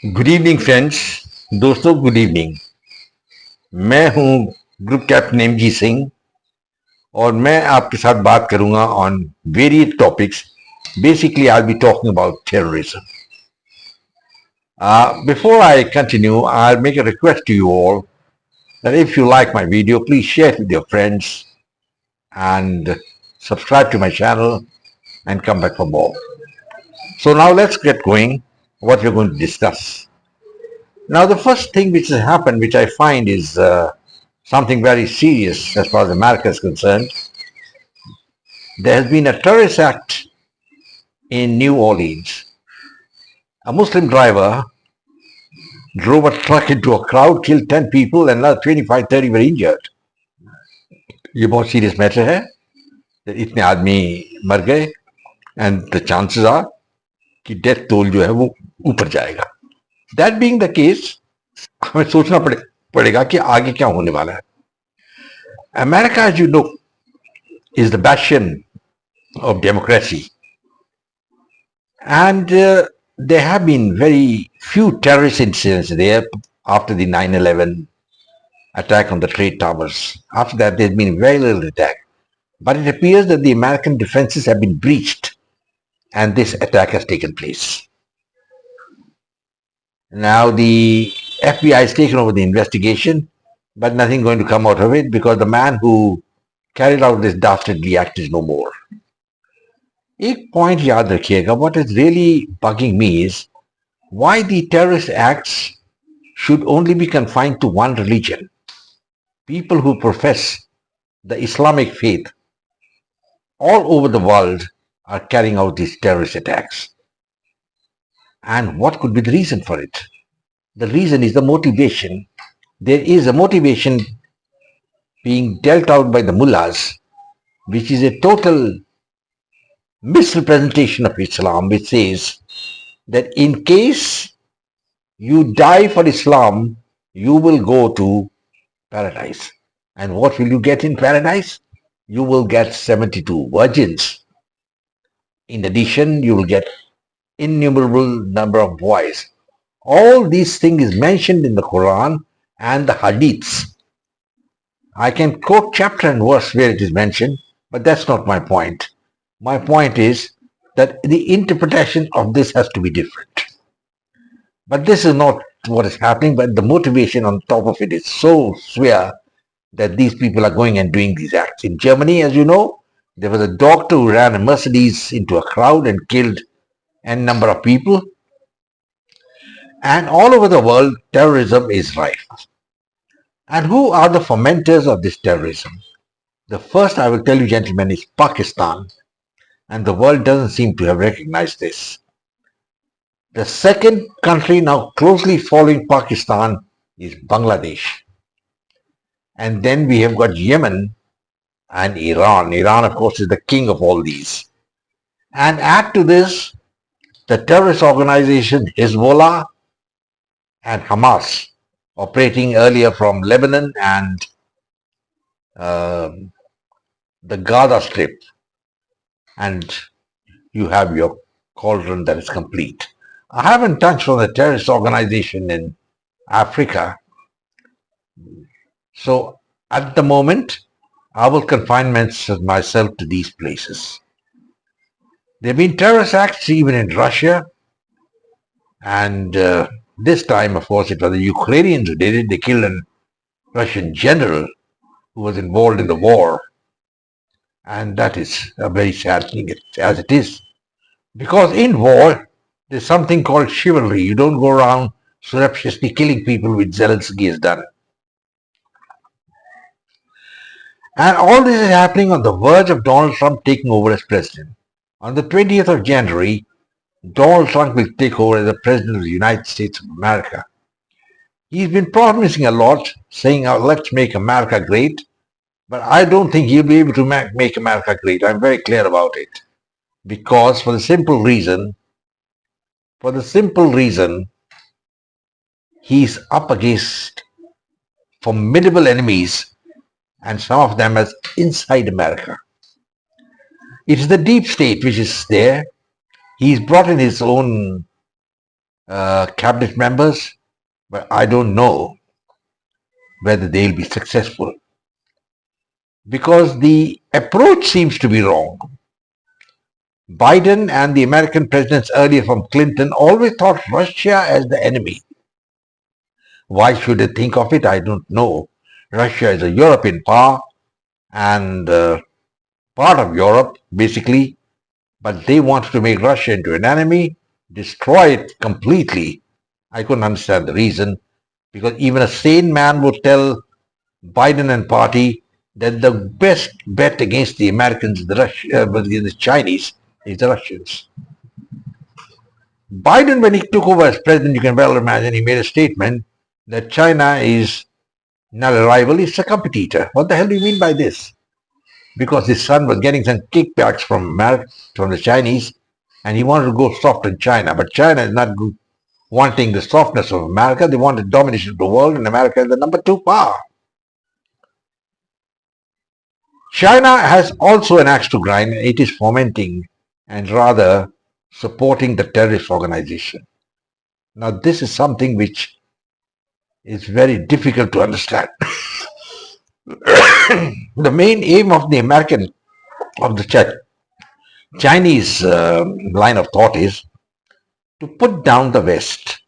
Good evening friends. दोस्तों good evening. मैं हूं ग्रुप कैप्टन एमजी सिंह और मैं आपके साथ बात करूंगा on various topics. Basically I be talking about terrorism. Before I continue, I'll make a request to you all that if you like my video, please share it with your friends and subscribe to my channel and come back for more. So now let's get going. What we're going to discuss. Now, the first thing which has happened, which I find is something very serious as far as America is concerned. There has been a terrorist act in New Orleans. A Muslim driver drove a truck into a crowd, killed 10 people, and another 25-30 were injured. ये बहुत serious matter है। इतने आदमी मर गए and the chances are कि death toll जो है वो ऊपर जाएगा। दैट बीइंग द केस, हमें सोचना पड़ेगा कि आगे क्या होने वाला है। America, as you know, is the bastion of democracy. And there have been very few terrorist incidents there after the 9/11 attack on the Trade Towers. After that, there's been very little attack. But it appears that the American defenses have been breached and this attack has taken place. Now, the FBI has taken over the investigation, but nothing going to come out of it because the man who carried out this dastardly act is no more. एक point याद रखिएगा, what is really bugging me is why the terrorist acts should only be confined to one religion. People who profess the Islamic faith all over the world are carrying out these terrorist attacks. And what could be the reason for it? The reason is the motivation. There is a motivation being dealt out by the mullahs, which is a total misrepresentation of Islam, which says that in case you die for Islam, you will go to paradise. And what will you get in paradise? You will get 72 virgins. In addition, you will get innumerable number of boys. All these things is mentioned in the Quran and the Hadiths. I can quote chapter and verse where it is mentioned, but that's not my point. My point is that the interpretation of this has to be different. But this is not what is happening, but the motivation on top of it is so severe that these people are going and doing these acts. In Germany, as you know, there was a doctor who ran a Mercedes into a crowd and killed n number of people. And all over the world, terrorism is rife. And who are the fomenters of this terrorism? The first, I will tell you, gentlemen, is Pakistan. And the world doesn't seem to have recognized this. The second country now closely following Pakistan is Bangladesh. And then we have got Yemen and Iran. Iran, of course, is the king of all these. And add to this the terrorist organization Hezbollah and Hamas, operating earlier from Lebanon and the Gaza Strip. And you have your cauldron that is complete. I haven't touched on the terrorist organization in Africa. So at the moment, I will confine myself to these places. There have been terrorist acts even in Russia. And this time, of course, it was the Ukrainians who did it. They killed a Russian general who was involved in the war. And that is a very sad thing as it is. Because in war, there's something called chivalry. You don't go around surreptitiously killing people which Zelensky has done. And all this is happening on the verge of Donald Trump taking over as president. On the 20th of January, Donald Trump will take over as the president of the United States of America. He's been promising a lot, saying, let's make America great. But I don't think he'll be able to make America great. I'm very clear about it. Because for the simple reason, he's up against formidable enemies, and some of them as inside America. It is the deep state which is there. He's brought in his own cabinet members, but I don't know whether they'll be successful because the approach seems to be wrong. Biden and the American presidents earlier from Clinton always thought Russia as the enemy. Why should they think of it? I don't know. Russia is a European power and part of Europe, basically, but they wanted to make Russia into an enemy, destroy it completely. I couldn't understand the reason because even a sane man would tell Biden and party that the best bet against the Americans, the Chinese, is the Russians. Biden, when he took over as president, you can well imagine, he made a statement that China is not a rival, it's a competitor. What the hell do you mean by this? Because his son was getting some kickbacks from the Chinese, and he wanted to go soft on China. But China is not wanting the softness of America. They want the domination of the world, and America is the number 2 power. China has also an axe to grind. It is fomenting and rather supporting the terrorist organization. Now, this is something which is very difficult to understand. The main aim of the Chinese line of thought is to put down the West,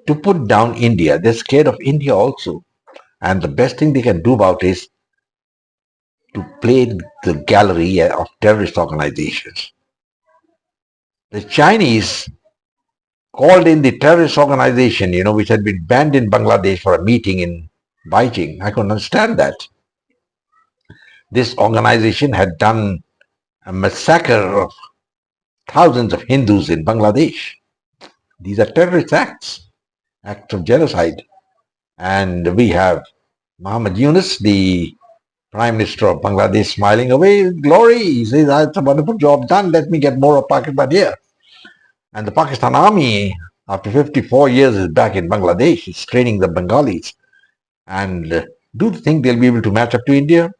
to put down India. They're scared of India also. And the best thing they can do about it is to play the gallery of terrorist organizations. The Chinese called in the terrorist organization, which had been banned in Bangladesh for a meeting in Beijing. I couldn't understand that. This organization had done a massacre of thousands of Hindus in Bangladesh. These are terrorist acts of genocide. And we have Muhammad Yunus, the Prime Minister of Bangladesh, smiling away with glory. He says, it's a wonderful job done. Let me get more of Pakistan here. And the Pakistan army, after 54 years, is back in Bangladesh. It's training the Bengalis. And do you think they'll be able to match up to India?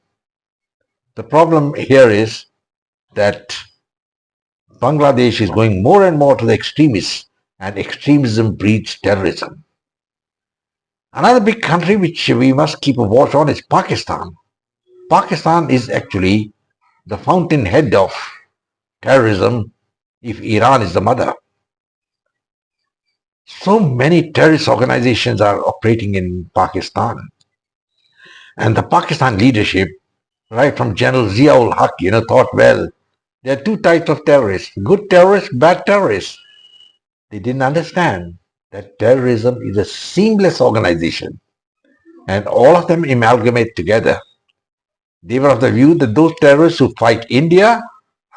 The problem here is that Bangladesh is going more and more to the extremists, and extremism breeds terrorism. Another big country which we must keep a watch on is Pakistan. Pakistan is actually the fountainhead of terrorism if Iran is the mother. So many terrorist organizations are operating in Pakistan. And the Pakistan leadership, right from General Zia-ul Haq, thought, well, there are 2 types of terrorists, good terrorists, bad terrorists. They didn't understand that terrorism is a seamless organization and all of them amalgamate together. They were of the view that those terrorists who fight India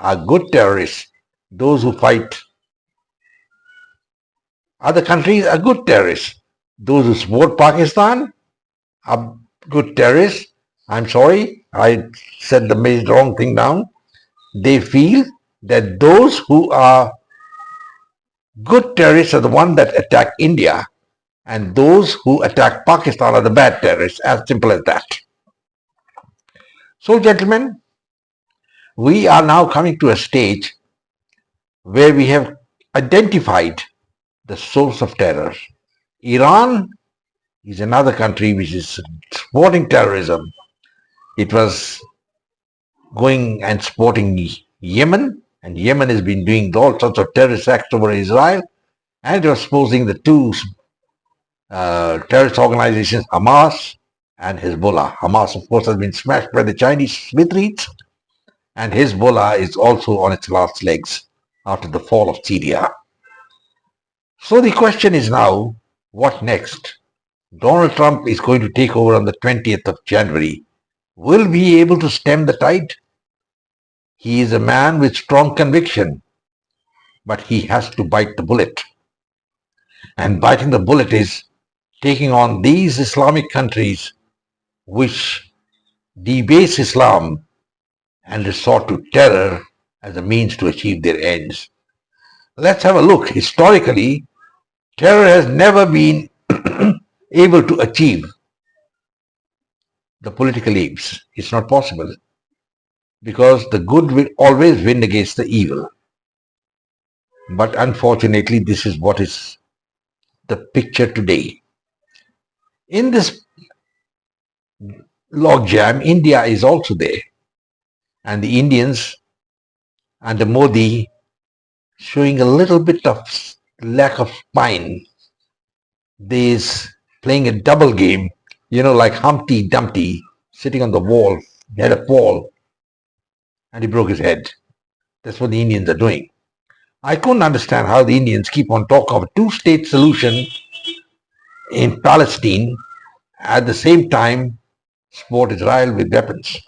are good terrorists. Those who fight other countries are good terrorists. Those who support Pakistan are good terrorists. I'm sorry, I said the wrong thing down. They feel that those who are good terrorists are the ones that attack India, and those who attack Pakistan are the bad terrorists. As simple as that. So, gentlemen, we are now coming to a stage where we have identified the source of terror. Iran is another country which is supporting terrorism. It was going and supporting Yemen, and Yemen has been doing all sorts of terrorist acts over Israel, and it was supposing the 2 terrorist organizations, Hamas and Hezbollah. Hamas, of course, has been smashed by the Chinese Smitrites, and Hezbollah is also on its last legs after the fall of Syria. So the question is now, what next? Donald Trump is going to take over on the 20th of January. Will we be able to stem the tide? He is a man with strong conviction, but he has to bite the bullet. And biting the bullet is taking on these Islamic countries which debase Islam and resort to terror as a means to achieve their ends. Let's have a look. Historically, terror has never been able to achieve the political aims. It's not possible because the good will always win against the evil. But unfortunately, this is what is the picture today. In this logjam, India is also there, and the Indians and the Modi showing a little bit of lack of spine. There's playing a double game, like Humpty Dumpty sitting on the wall. He had a fall and he broke his head. That's what the Indians are doing. I couldn't understand how the Indians keep on talking of a two-state solution in Palestine at the same time support Israel with weapons.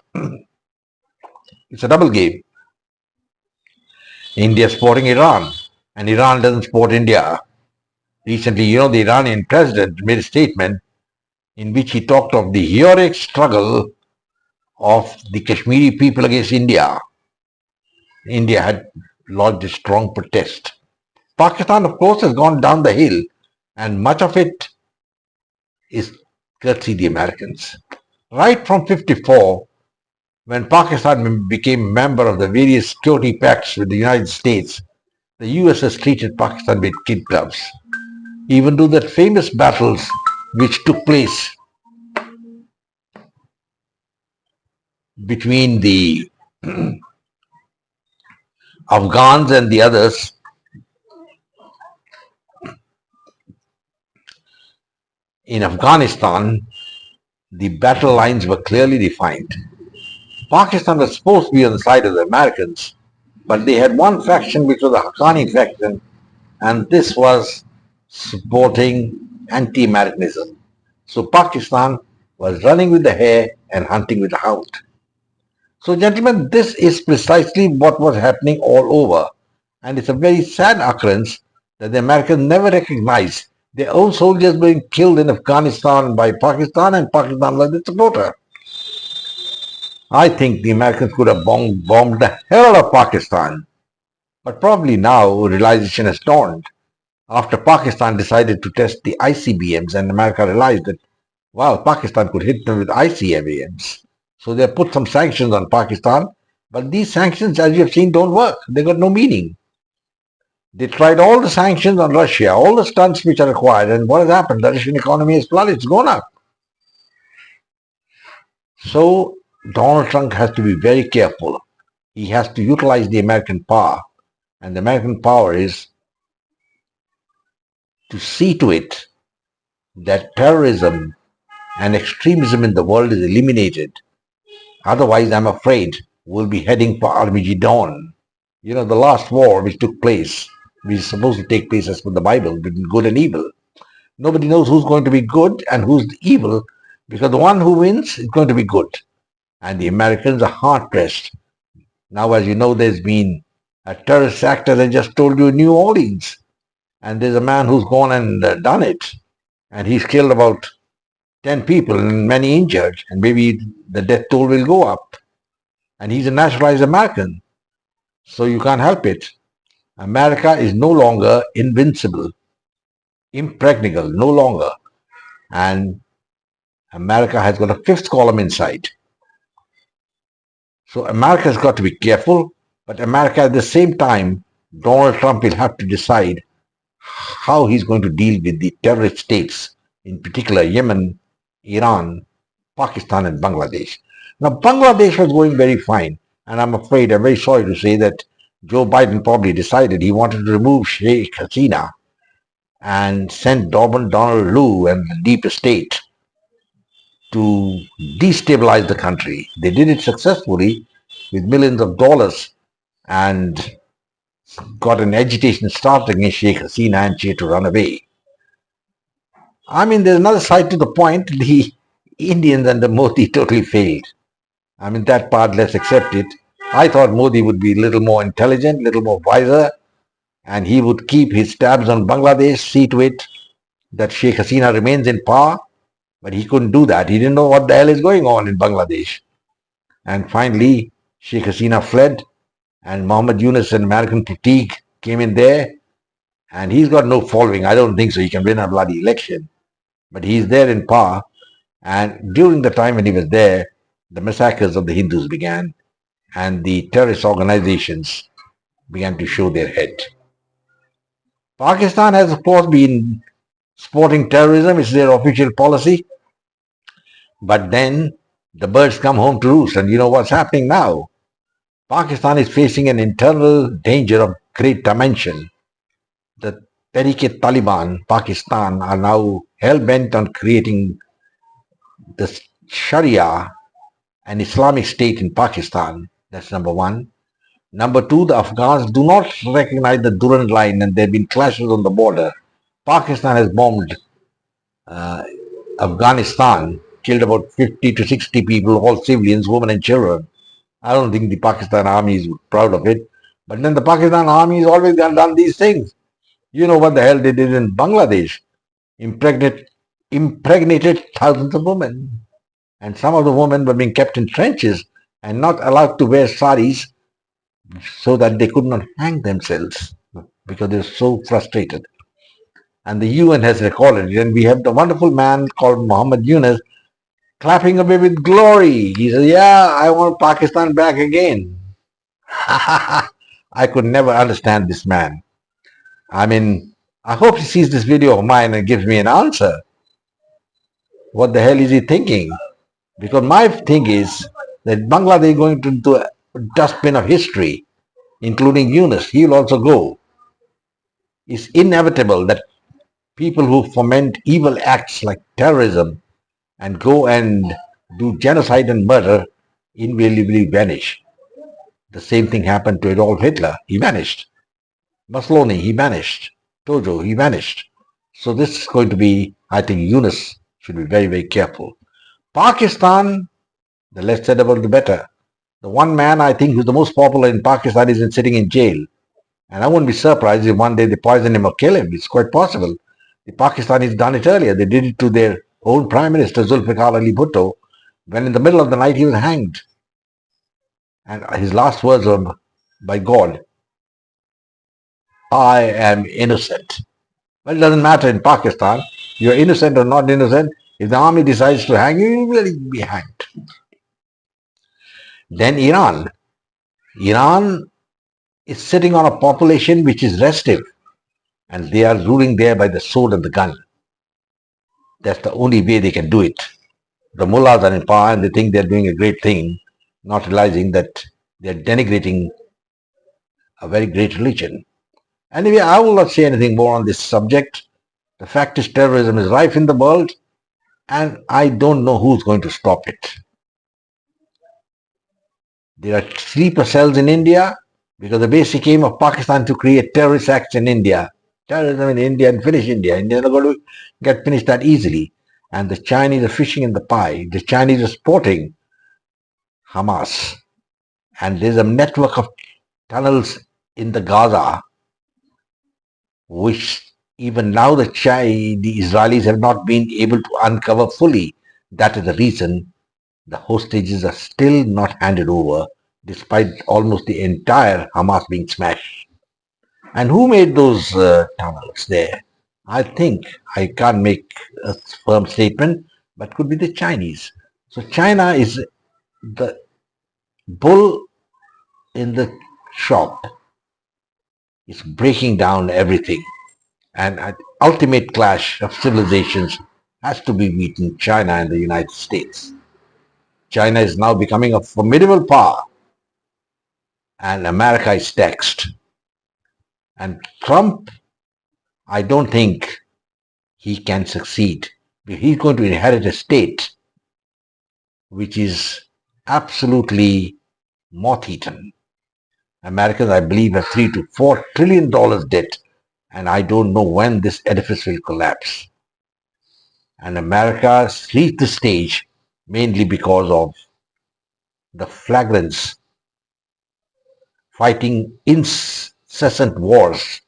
It's a double game. India supporting Iran, and Iran doesn't support India. Recently, the Iranian president made a statement in which he talked of the heroic struggle of the Kashmiri people against India. India had lodged a strong protest. Pakistan, of course, has gone down the hill, and much of it is courtesy the Americans. Right from 1954, when Pakistan became a member of the various security pacts with the United States, the US has treated Pakistan with kid gloves. Even though that famous battles which took place between the Afghans and the others, in Afghanistan, the battle lines were clearly defined. Pakistan was supposed to be on the side of the Americans, but they had one faction which was the Haqqani faction, and this was supporting anti-Americanism. So Pakistan was running with the hare and hunting with the hound. So gentlemen, this is precisely what was happening all over. And it's a very sad occurrence that the Americans never recognized their own soldiers being killed in Afghanistan by Pakistan, and Pakistan was the supporter. I think the Americans could have bombed the hell out of Pakistan. But probably now realization has dawned. After Pakistan decided to test the ICBMs, and America realized that, wow, Pakistan could hit them with ICBMs. So they put some sanctions on Pakistan, but these sanctions, as you have seen, don't work. They got no meaning. They tried all the sanctions on Russia, all the stunts which are required, and what has happened? The Russian economy has flourished, it's gone up. So Donald Trump has to be very careful. He has to utilize the American power, and the American power is to see to it that terrorism and extremism in the world is eliminated. Otherwise, I'm afraid we'll be heading for Armageddon. The last war which took place, which is supposed to take place as per the Bible, between good and evil. Nobody knows who's going to be good and who's evil, because the one who wins is going to be good. And the Americans are hard-pressed. Now, as you know, there's been a terrorist act, as I just told you, in New Orleans. And there's a man who's gone and done it. And he's killed about 10 people and many injured. And maybe the death toll will go up. And he's a naturalized American. So you can't help it. America is no longer invincible, impregnable, no longer. And America has got a fifth column inside. So America has got to be careful, but America at the same time, Donald Trump will have to decide how he's going to deal with the terrorist states, in particular Yemen, Iran, Pakistan, and Bangladesh. Now, Bangladesh was going very fine, and I'm very sorry to say that Joe Biden probably decided he wanted to remove Sheikh Hasina and send Donald Lu and the deep state to destabilize the country. They did it successfully with millions of dollars and got an agitation started against Sheikh Hasina, and she had to run away. I mean, there's another side to the point. The Indians and the Modi totally failed. I mean, that part, let's accept it. I thought Modi would be a little more intelligent, a little more wiser, and he would keep his tabs on Bangladesh, see to it that Sheikh Hasina remains in power. But he couldn't do that. He didn't know what the hell is going on in Bangladesh. And finally, Sheikh Hasina fled, and Muhammad Yunus and American fatigue came in there, and he's got no following. I don't think so. He can win a bloody election. But he's there in power, and during the time when he was there, the massacres of the Hindus began, and the terrorist organizations began to show their head. Pakistan has, of course, been Supporting terrorism is their official policy. But then the birds come home to roost. And you know what's happening now? Pakistan is facing an internal danger of great dimension. The Tehrik-e-Taliban, Pakistan, are now hell-bent on creating the Sharia and Islamic State in Pakistan. That's number one. Number two, the Afghans do not recognize the Durand Line and there have been clashes on the border. Pakistan has bombed uh, Afghanistan, killed about 50 to 60 people, all civilians, women and children. I don't think the Pakistan army is proud of it. But then the Pakistan army has always done these things. You know what the hell they did in Bangladesh? Impregnated thousands of women. And some of the women were being kept in trenches and not allowed to wear saris so that they could not hang themselves because they were so frustrated. And the UN has recorded it. And we have the wonderful man called Muhammad Yunus clapping away with glory. He says, yeah, I want Pakistan back again. I could never understand this man. I mean, I hope he sees this video of mine and gives me an answer. What the hell is he thinking? Because my thing is that Bangladesh is going into a dustbin of history, including Yunus. He will also go. It's inevitable that people who foment evil acts like terrorism and go and do genocide and murder invariably vanish. The same thing happened to Adolf Hitler. He vanished. Mussolini, he vanished. Tojo, he vanished. So this is going to be, I think Yunus should be very, very careful. Pakistan, the less said about the better. The one man I think who's the most popular in Pakistan is sitting in jail. And I wouldn't be surprised if one day they poison him or kill him. It's quite possible. The Pakistanis done it earlier. They did it to their own Prime Minister, Zulfikar Ali Bhutto, when in the middle of the night he was hanged. And his last words were, by God, I am innocent. Well, it doesn't matter in Pakistan. You're innocent or not innocent. If the army decides to hang you, you will be hanged. Then Iran. Iran is sitting on a population which is restive. And they are ruling there by the sword and the gun. That's the only way they can do it. The mullahs are in power and they think they're doing a great thing, not realizing that they're denigrating a very great religion. Anyway, I will not say anything more on this subject. The fact is terrorism is rife in the world and I don't know who's going to stop it. There are sleeper cells in India because the basic aim of Pakistan to create terrorist acts in India. Terrorism in India and finish India. India is not going to get finished that easily. And the Chinese are fishing in the pie. The Chinese are supporting Hamas. And there's a network of tunnels in the Gaza, which even now the Israelis have not been able to uncover fully. That is the reason the hostages are still not handed over, despite almost the entire Hamas being smashed. And who made those tunnels there? I think, I can't make a firm statement, but could be the Chinese. So China is the bull in the shop. It's breaking down everything. And an ultimate clash of civilizations has to be between China and the United States. China is now becoming a formidable power and America is taxed. And Trump, I don't think he can succeed. He's going to inherit a state which is absolutely moth-eaten. Americans, I believe, have $3 to $4 trillion debt, and I don't know when this edifice will collapse. And America reached the stage mainly because of the flagrants fighting incessant wars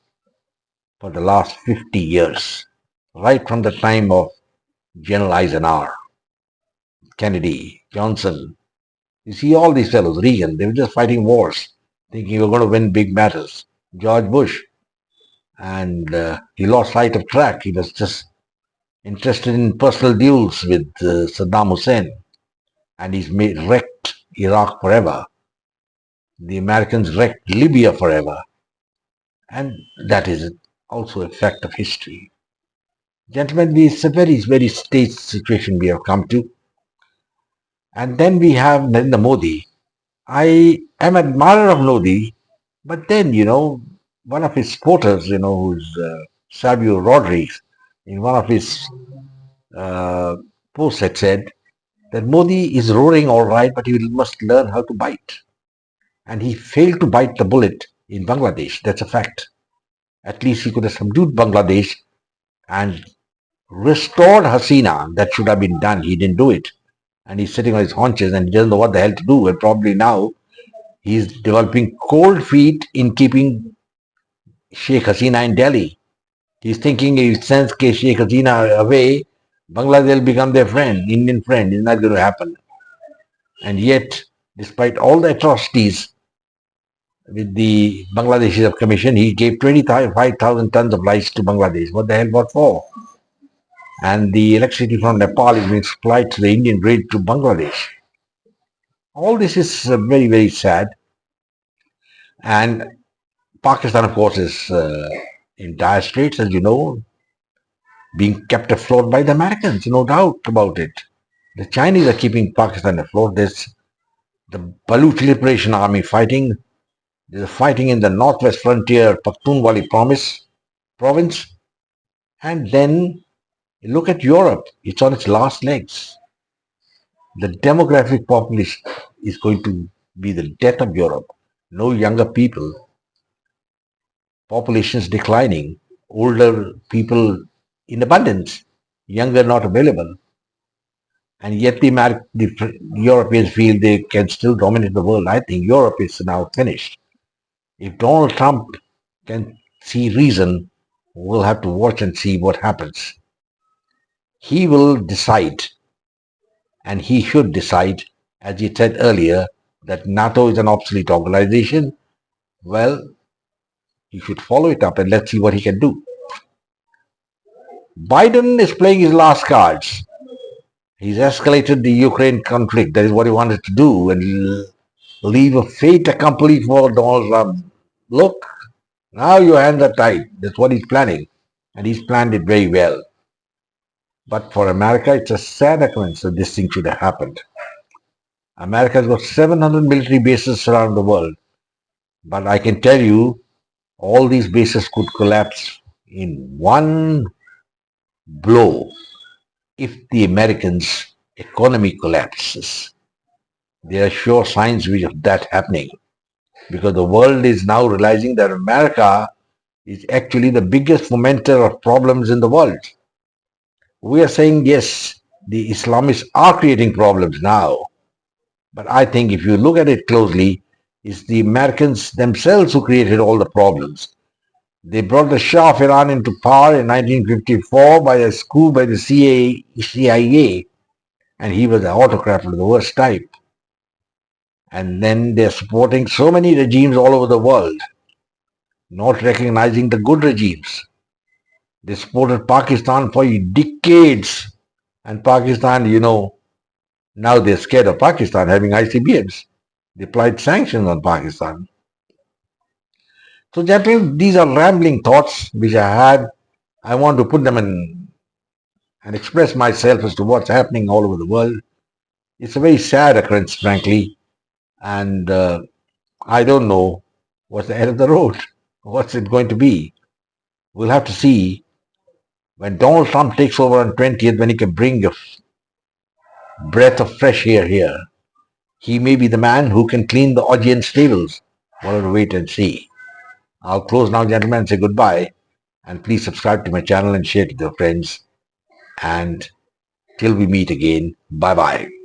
for the last 50 years, right from the time of General Eisenhower, Kennedy, Johnson. You see all these fellows, Reagan, they were just fighting wars, thinking we were going to win big battles. George Bush, and he lost sight of track. He was just interested in personal duels with Saddam Hussein, and he's wrecked Iraq forever. The Americans wrecked Libya forever, and that is also a fact of history. Gentlemen, it's a very, very stage situation we have come to. And then we have Narendra Modi. I am an admirer of Modi, but then, one of his supporters, who's Savio Rodriguez, in one of his uh, posts had said that Modi is roaring all right, but he must learn how to bite. And he failed to bite the bullet in Bangladesh. That's a fact. At least he could have subdued Bangladesh and restored Hasina. That should have been done. He didn't do it. And he's sitting on his haunches and he doesn't know what the hell to do. And probably now he's developing cold feet in keeping Sheikh Hasina in Delhi. He's thinking if he sends Sheikh Hasina away, Bangladesh will become their friend, Indian friend. It's not going to happen. And yet, despite all the atrocities with the Bangladeshi Commission, he gave 25,000 tons of rice to Bangladesh. What the hell, what for? And the electricity from Nepal is being supplied to the Indian grid to Bangladesh. All this is very, very sad. And Pakistan, of course, is in dire straits, as you know, being kept afloat by the Americans, no doubt about it. The Chinese are keeping Pakistan afloat. There's the Baluch Liberation Army fighting. There's fighting in the northwest frontier, Pakhtunwali province. And then look at Europe. It's on its last legs. The demographic population is going to be the death of Europe. No younger people. Populations declining. Older people in abundance. Younger not available. And yet the Europeans feel they can still dominate the world. I think Europe is now finished. If Donald Trump can see reason, we'll have to watch and see what happens. He will decide, and he should decide, as he said earlier, that NATO is an obsolete organization. Well, he should follow it up and let's see what he can do. Biden is playing his last cards. He's escalated the Ukraine conflict. That is what he wanted to do, and leave a fait accompli for Donald Trump. Look, now your hands are tied. That's what he's planning. And he's planned it very well. But for America, it's a sad occurrence that this thing should have happened. America's got 700 military bases around the world. But I can tell you, all these bases could collapse in one blow if the Americans' economy collapses. There are sure signs of that happening. Because the world is now realizing that America is actually the biggest fomenter of problems in the world. We are saying, yes, the Islamists are creating problems now. But I think if you look at it closely, it's the Americans themselves who created all the problems. They brought the Shah of Iran into power in 1954 by a coup by the CIA, and he was an autocrat of the worst type. And then they're supporting so many regimes all over the world, not recognizing the good regimes. They supported Pakistan for decades. And Pakistan, now they're scared of Pakistan having ICBMs. They applied sanctions on Pakistan. So, gentlemen, these are rambling thoughts which I had. I want to put them in and express myself as to what's happening all over the world. It's a very sad occurrence, frankly. And I don't know what's the end of the road. What's it going to be? We'll have to see when Donald Trump takes over on 20th, when he can bring a breath of fresh air here. He may be the man who can clean the audience stables. We'll have to wait and see. I'll close now, gentlemen, and say goodbye. And please subscribe to my channel and share it with your friends. And till we meet again, bye-bye.